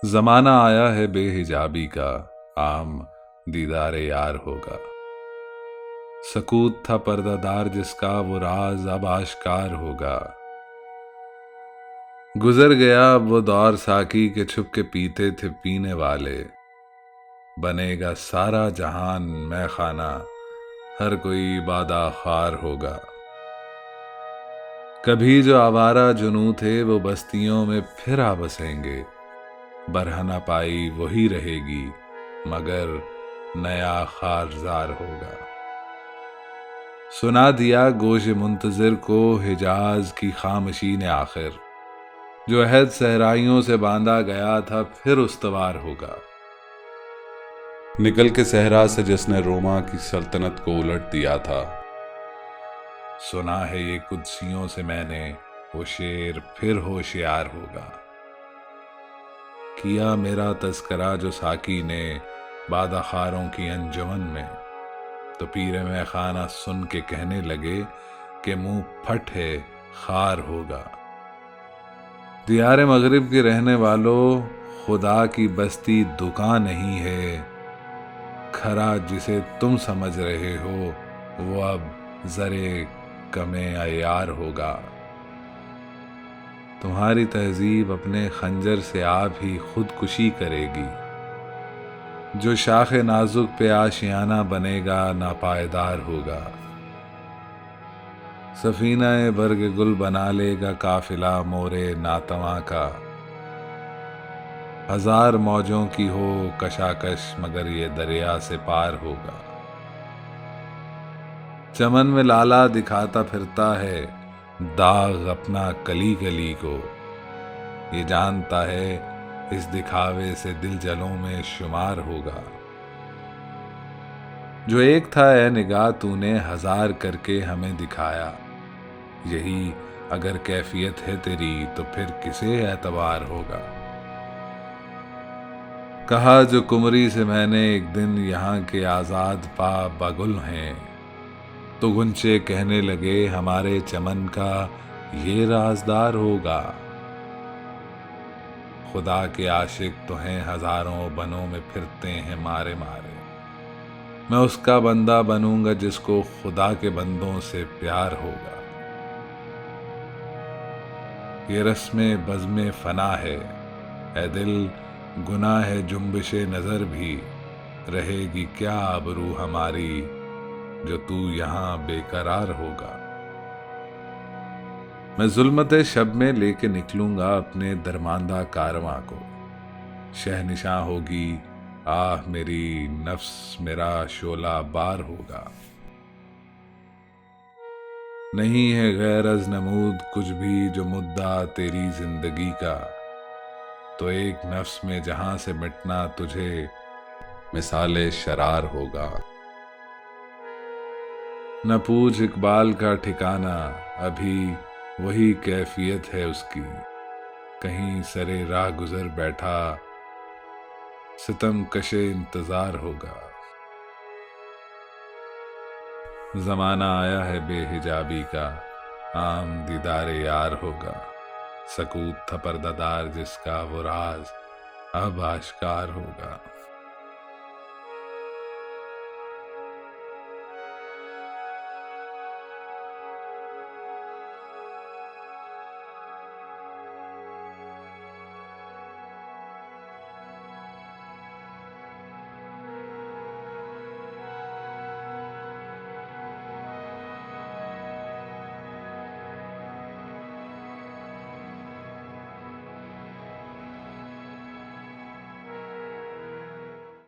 زمانہ آیا ہے بے حجابی کا، عام دیدار یار ہوگا۔ سکوت تھا پردہ دار جس کا، وہ راز اب آشکار ہوگا۔ گزر گیا اب وہ دور ساقی کے، چھپ کے پیتے تھے پینے والے۔ بنے گا سارا جہان مے خانہ، ہر کوئی بادہ خار ہوگا۔ کبھی جو آوارہ جنوں تھے وہ بستیوں میں پھر آ بسیں گے۔ برہنہ پائی وہی رہے گی، مگر نیا خارزار ہوگا۔ سنا دیا گوش منتظر کو حجاز کی خامشی نے آخر، جو عہد صحرائیوں سے باندھا گیا تھا پھر استوار ہوگا۔ نکل کے صحرا سے جس نے روما کی سلطنت کو الٹ دیا تھا، سنا ہے یہ قدسیوں سے میں نے، وہ شیر پھر ہوشیار ہوگا۔ کیا میرا تذکرہ جو ساقی نے بادہ خاروں کی انجمن میں، تو پیر میں خانہ سن کے کہنے لگے کہ منہ پھٹ ہے خار ہوگا۔ دیار مغرب کے رہنے والوں، خدا کی بستی دکان نہیں ہے۔ کھرا جسے تم سمجھ رہے ہو وہ اب زرے کمے عیار ہوگا۔ تمہاری تہذیب اپنے خنجر سے آپ ہی خودکشی کرے گی۔ جو شاخ نازک پہ آشیانہ بنے گا ناپائیدار ہوگا۔ سفینہ برگ گل بنا لے گا قافلہ مورے ناتواں کا۔ ہزار موجوں کی ہو کشاکش مگر یہ دریا سے پار ہوگا۔ چمن میں لالا دکھاتا پھرتا ہے داغ اپنا کلی کلی کو، یہ جانتا ہے اس دکھاوے سے دل جلوں میں شمار ہوگا۔ جو ایک تھا اے نگاہ تو نے ہزار کر کے ہمیں دکھایا، یہی اگر کیفیت ہے تیری تو پھر کسے اعتبار ہوگا۔ کہا جو کمری سے میں نے ایک دن یہاں کے آزاد پا بگل ہیں، تو گنچے کہنے لگے ہمارے چمن کا یہ رازدار ہوگا۔ خدا کے عاشق تو ہیں ہزاروں بنوں میں پھرتے ہیں مارے مارے، میں اس کا بندہ بنوں گا جس کو خدا کے بندوں سے پیار ہوگا۔ یہ رسم بزم فنا ہے اے دل، گناہ ہے جنبش نظر بھی، رہے گی کیا آبرو ہماری جو تو یہاں بے قرار ہوگا۔ میں ظلمت شب میں لے کے نکلوں گا اپنے درماندہ کارواں کو، شہنشاں ہوگی آہ میری نفس، میرا شعلہ بار ہوگا۔ نہیں ہے غیر از نمود کچھ بھی جو مدعا تیری زندگی کا، تو ایک نفس میں جہاں سے مٹنا تجھے مثال شرار ہوگا۔ نہ پوچھ اقبال کا ٹھکانہ، ابھی وہی کیفیت ہے اس کی، کہیں سرے راہ گزر بیٹھا ستم کش انتظار ہوگا۔ زمانہ آیا ہے بے حجابی کا، عام دیدار یار ہوگا۔ سکوت تھا پردہ دار جس کا، وہ راز اب آشکار ہوگا۔